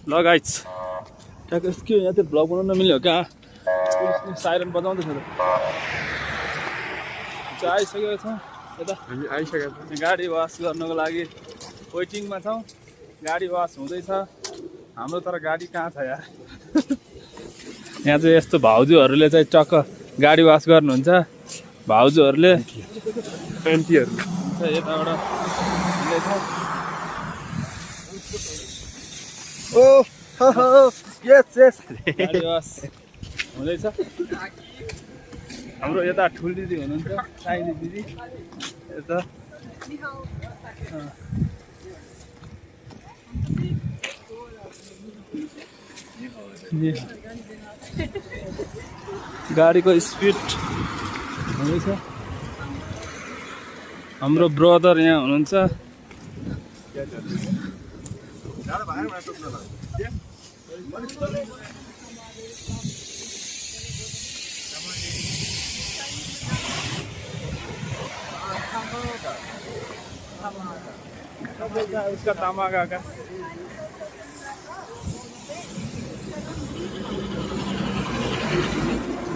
ल गाइस ट्याक्कै के यहाँ त्यो भ्लग बनाउन नमिल्यो क्या पुलिसले साइरन बजाउँदैछ त चाहिँ आइसकेको छौँ यता गाडी वास गर्नको लागि वेटिङमा छौँ गाडी वास हुँदैछ हाम्रो तर गाडी कहाँ छ यार यहाँ चाहिँ यस्तो भाउजूहरूले चाहिँ टक्क गाडी वास गर्नुहुन्छ भाउजूहरूले एन्टीहरू यताबाट ओ यस यस गाडी वास हुँदैछ हाम्रो यता ठुल दिदी हुनुहुन्छ साइली दिदी यता गाडीको स्पिड हुँदैछ हाम्रो ब्रदर यहाँ हुनुहुन्छ उसका तमागा का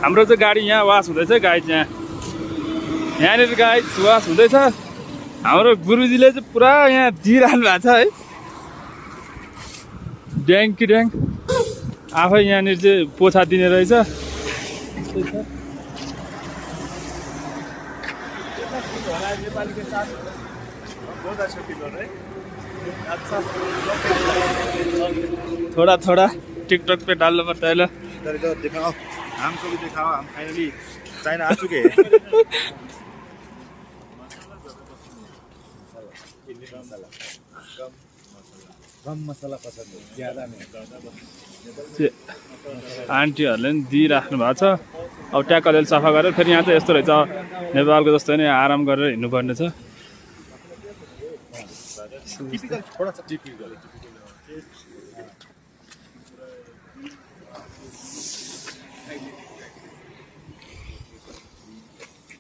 हाम्रो चाहिँ गाडी यहाँ वास हुँदैछ गाइड यहाँनिर गाइड वास हुँदैछ हाम्रो गुरुजीले चाहिँ पुरा यहाँ दिइरहनु भएको छ है ड्याङ कि ड्याङ आफै यहाँनिर चाहिँ पोछा दिने रहेछ थोड़ा थोड़ा टिकटॉक पे डालना पड़ता है। दिखाओ हमको भी दिखाओ हम फाइनली चाइना आ चुके हैं। कम मसाला पसंद है ज्यादा नहीं आन्टीहरूले पनि दिइराख्नु भएको छ अब ट्याक अलिअलि सफा गरेर फेरि यहाँ चाहिँ यस्तो रहेछ नेपालको जस्तो नै आराम गरेर हिँड्नुपर्ने छ